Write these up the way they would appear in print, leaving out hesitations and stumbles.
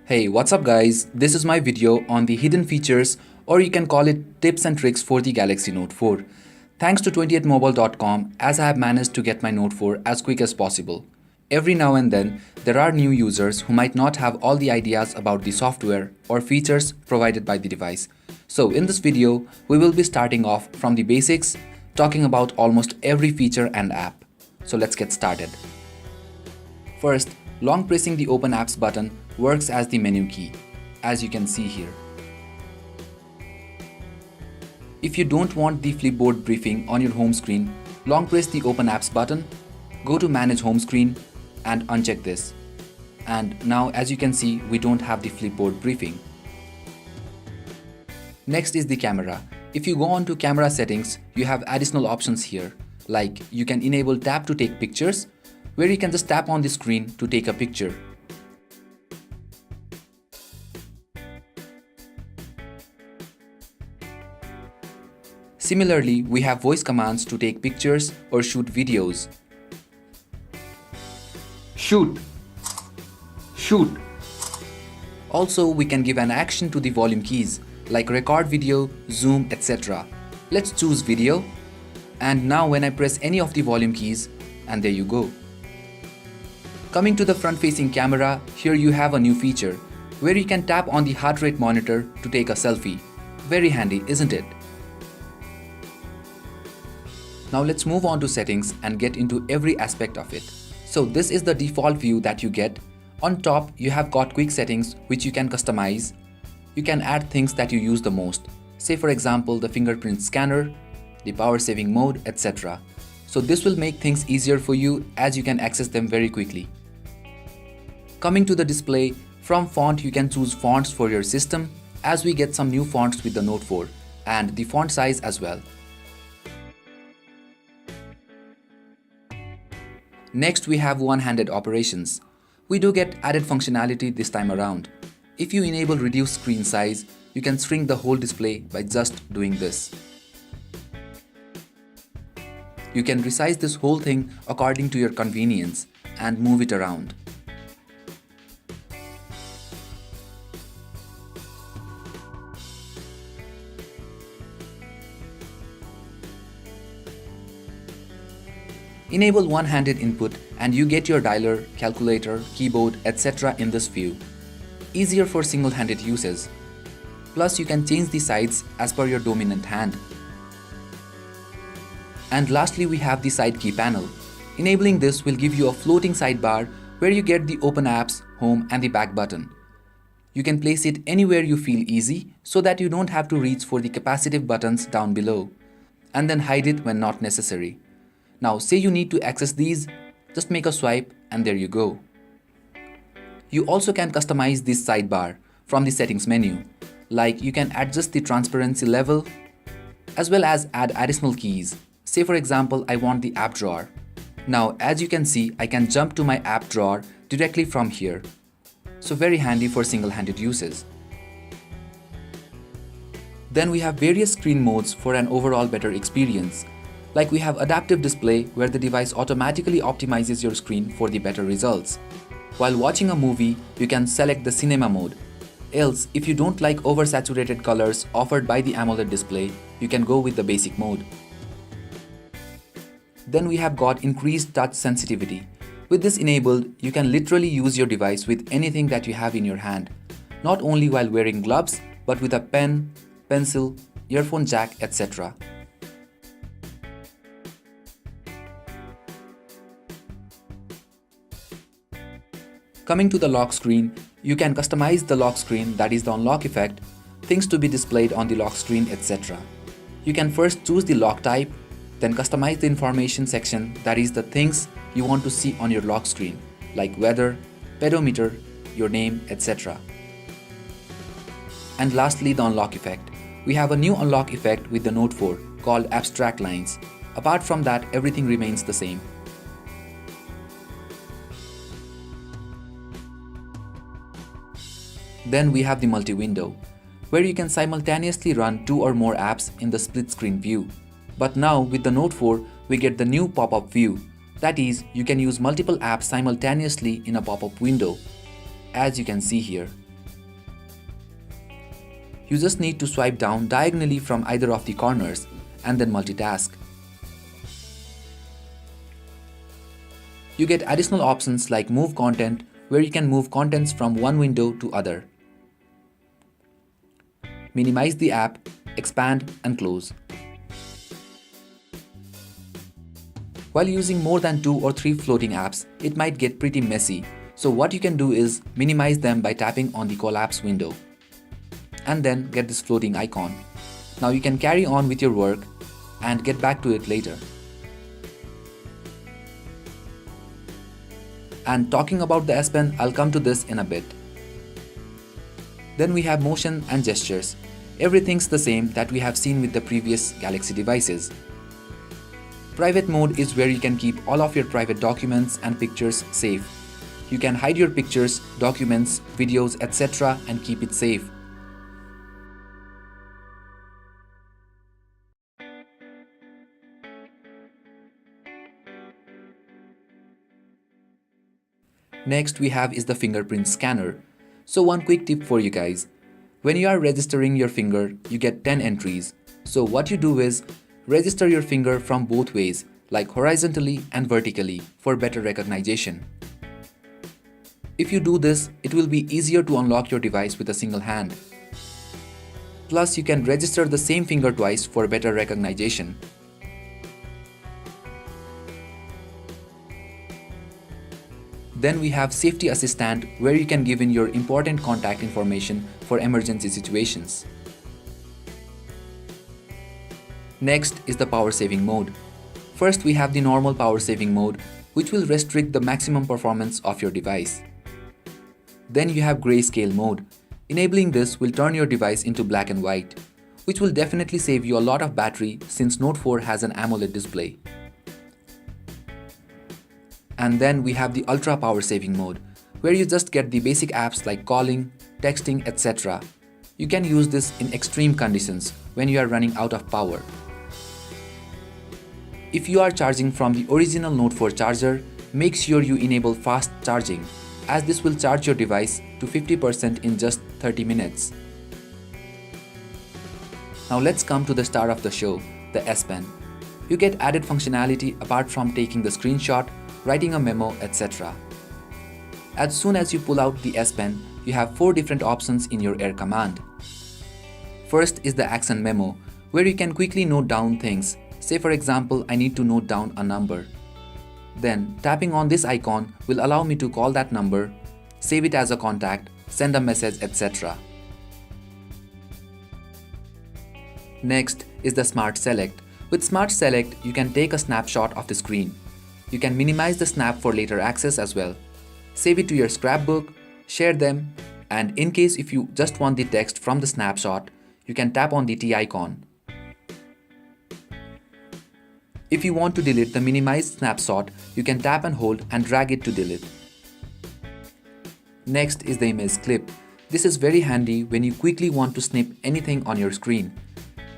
Hey, what's up guys? This is my video on the hidden features, or you can call it tips and tricks for the Galaxy Note 4. Thanks to 28mobile.com, as I have managed to get my Note 4 as quick as possible. Every now and then, there are new users who might not have all the ideas about the software or features provided by the device. So in this video, we will be starting off from the basics, talking about almost every feature and app. So let's get started. First, long pressing the Open Apps button works as the menu key, as you can see here. If you don't want the Flipboard briefing on your home screen, long press the Open Apps button, go to Manage Home Screen and uncheck this. And now as you can see, we don't have the Flipboard briefing. Next is the camera. If you go on to camera settings, you have additional options here, like you can enable tap to take pictures, where you can just tap on the screen to take a picture. Similarly, we have voice commands to take pictures or shoot videos. Shoot. Shoot. Also, we can give an action to the volume keys, like record video, zoom, etc. Let's choose video. And now when I press any of the volume keys, and there you go. Coming to the front-facing camera, here you have a new feature, where you can tap on the heart rate monitor to take a selfie. Very handy, isn't it? Now let's move on to settings and get into every aspect of it. So this is the default view that you get. On top, you have got quick settings which you can customize. You can add things that you use the most. Say for example, the fingerprint scanner, the power saving mode, etc. So this will make things easier for you as you can access them very quickly. Coming to the display, from font you can choose fonts for your system, as we get some new fonts with the Note 4, and the font size as well. Next we have one-handed operations. We do get added functionality this time around. If you enable reduce screen size, you can shrink the whole display by just doing this. You can resize this whole thing according to your convenience and move it around. Enable one-handed input and you get your dialer, calculator, keyboard, etc. in this view. Easier for single-handed uses. Plus you can change the sides as per your dominant hand. And lastly we have the side key panel. Enabling this will give you a floating sidebar where you get the Open Apps, Home and the back button. You can place it anywhere you feel easy so that you don't have to reach for the capacitive buttons down below, and then hide it when not necessary. Now say you need to access these, just make a swipe and there you go. You also can customize this sidebar from the settings menu, like you can adjust the transparency level as well as add additional keys. Say for example, I want the app drawer. Now as you can see, I can jump to my app drawer directly from here. So very handy for single-handed uses. Then we have various screen modes for an overall better experience. Like we have adaptive display where the device automatically optimizes your screen for the better results. While watching a movie, you can select the cinema mode. Else, if you don't like oversaturated colors offered by the AMOLED display, you can go with the basic mode. Then we have got increased touch sensitivity. With this enabled, you can literally use your device with anything that you have in your hand. Not only while wearing gloves, but with a pen, pencil, earphone jack, etc. Coming to the lock screen, you can customize the lock screen, that is the unlock effect, things to be displayed on the lock screen, etc. You can first choose the lock type, then customize the information section, that is the things you want to see on your lock screen, like weather, pedometer, your name, etc. And lastly, the unlock effect. We have a new unlock effect with the Note 4 called Abstract Lines. Apart from that, everything remains the same. Then we have the multi-window, where you can simultaneously run 2 or more apps in the split screen view. But now with the Note 4, we get the new pop-up view, That is, you can use multiple apps simultaneously in a pop-up window, as you can see here. You just need to swipe down diagonally from either of the corners and then multitask. You get additional options like Move Content, where you can move contents from one window to other. Minimize the app, expand and close. While using more than 2 or 3 floating apps, it might get pretty messy, so what you can do is minimize them by tapping on the collapse window. And then get this floating icon. Now you can carry on with your work and get back to it later. And talking about the S Pen, I'll come to this in a bit. Then we have motion and gestures. Everything's the same that we have seen with the previous Galaxy devices. Private mode is where you can keep all of your private documents and pictures safe. You can hide your pictures, documents, videos, etc. and keep it safe. Next we have is the fingerprint scanner. So one quick tip for you guys. When you are registering your finger, you get 10 entries. So what you do is register your finger from both ways, like horizontally and vertically, for better recognition. If you do this, it will be easier to unlock your device with a single hand. Plus, you can register the same finger twice for better recognition. Then we have Safety Assistant, where you can give in your important contact information for emergency situations. Next is the power saving mode. First we have the normal power saving mode, which will restrict the maximum performance of your device. Then you have grayscale mode. Enabling this will turn your device into black and white, which will definitely save you a lot of battery since Note 4 has an AMOLED display. And then we have the ultra power saving mode, where you just get the basic apps like calling, texting, etc. You can use this in extreme conditions when you are running out of power. If you are charging from the original Note 4 charger, make sure you enable fast charging, as this will charge your device to 50% in just 30 minutes. Now let's come to the star of the show, the S Pen. You get added functionality apart from taking the screenshot, writing a memo, etc. As soon as you pull out the S Pen, you have 4 different options in your Air command. First is the Accent Memo, where you can quickly note down things. Say for example, I need to note down a number. Then tapping on this icon will allow me to call that number, save it as a contact, send a message, etc. Next is the Smart Select. With Smart Select, you can take a snapshot of the screen. You can minimize the snap for later access as well. Save it to your scrapbook, share them, and in case if you just want the text from the snapshot, you can tap on the T icon. If you want to delete the minimized snapshot, you can tap and hold and drag it to delete. Next is the Image Clip. This is very handy when you quickly want to snip anything on your screen.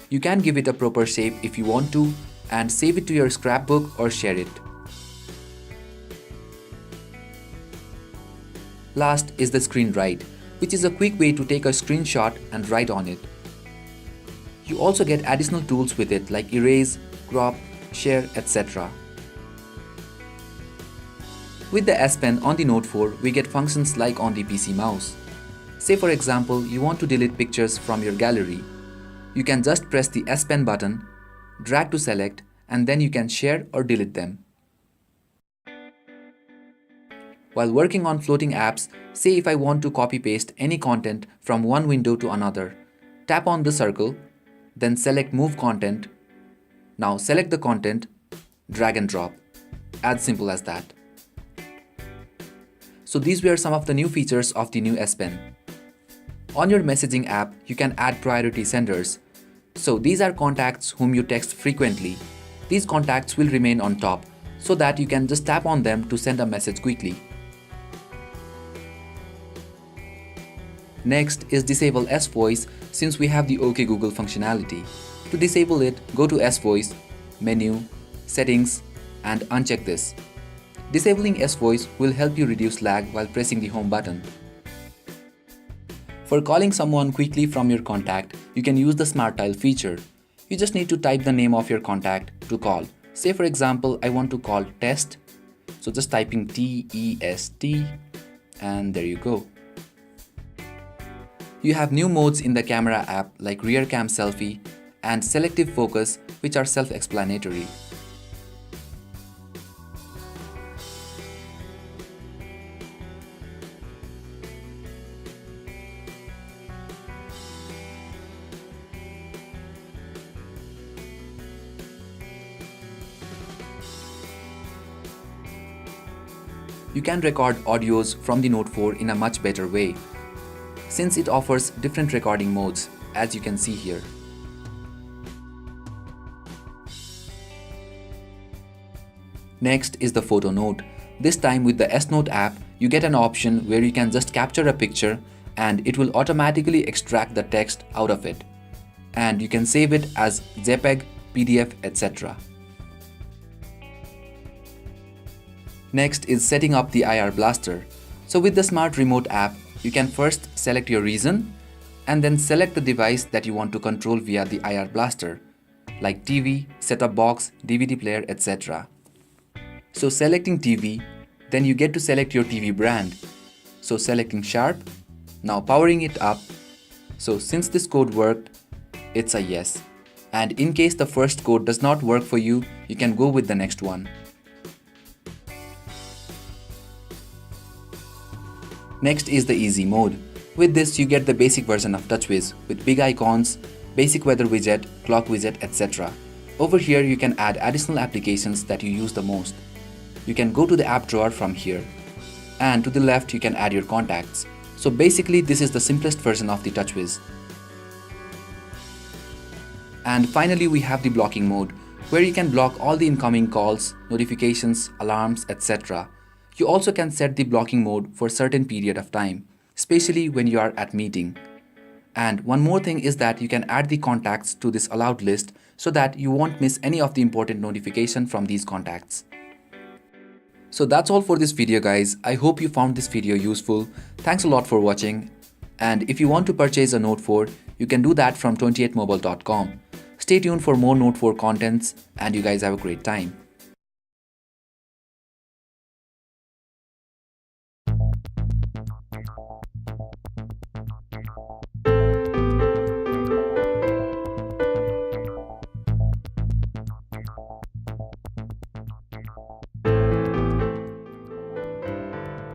You can give it a proper shape if you want to and save it to your scrapbook or share it. Last is the Screen Write, which is a quick way to take a screenshot and write on it. You also get additional tools with it like erase, crop, share, etc. With the S Pen on the Note 4, we get functions like on the PC mouse. Say for example, you want to delete pictures from your gallery. You can just press the S Pen button, drag to select, and then you can share or delete them. While working on floating apps, say if I want to copy-paste any content from one window to another, tap on the circle, then select Move Content. Now select the content, drag and drop. As simple as that. So these were some of the new features of the new S Pen. On your messaging app, you can add priority senders. So these are contacts whom you text frequently. These contacts will remain on top so that you can just tap on them to send a message quickly. Next is disable S Voice since we have the OK Google functionality. To disable it, go to S Voice, Menu, Settings, and uncheck this. Disabling S-Voice will help you reduce lag while pressing the home button. For calling someone quickly from your contact, you can use the Smart Dial feature. You just need to type the name of your contact to call. Say for example, I want to call Test. So just typing T-E-S-T and there you go. You have new modes in the camera app like Rear Cam Selfie and Selective Focus, which are self-explanatory. You can record audios from the Note 4 in a much better way, since it offers different recording modes, as you can see here. Next is the Photo Note. This time with the S-Note app, you get an option where you can just capture a picture and it will automatically extract the text out of it. And you can save it as JPEG, PDF, etc. Next is setting up the IR Blaster. So with the Smart Remote app, you can first select your reason and then select the device that you want to control via the IR Blaster, like TV, set-top box, DVD player, etc. So selecting TV, then you get to select your TV brand. So selecting Sharp, now powering it up. So since this code worked, it's a yes. And in case the first code does not work for you, you can go with the next one. Next is the easy mode. With this you get the basic version of TouchWiz with big icons, basic weather widget, clock widget, etc. Over here you can add additional applications that you use the most. You can go to the app drawer from here. And to the left you can add your contacts. So basically this is the simplest version of the TouchWiz. And finally we have the blocking mode, where you can block all the incoming calls, notifications, alarms, etc. You also can set the blocking mode for a certain period of time, especially when you are at meeting. And one more thing is that you can add the contacts to this allowed list so that you won't miss any of the important notification from these contacts. So that's all for this video guys. I hope you found this video useful. Thanks a lot for watching. And if you want to purchase a Note 4, you can do that from 28mobile.com. Stay tuned for more Note 4 contents and you guys have a great time.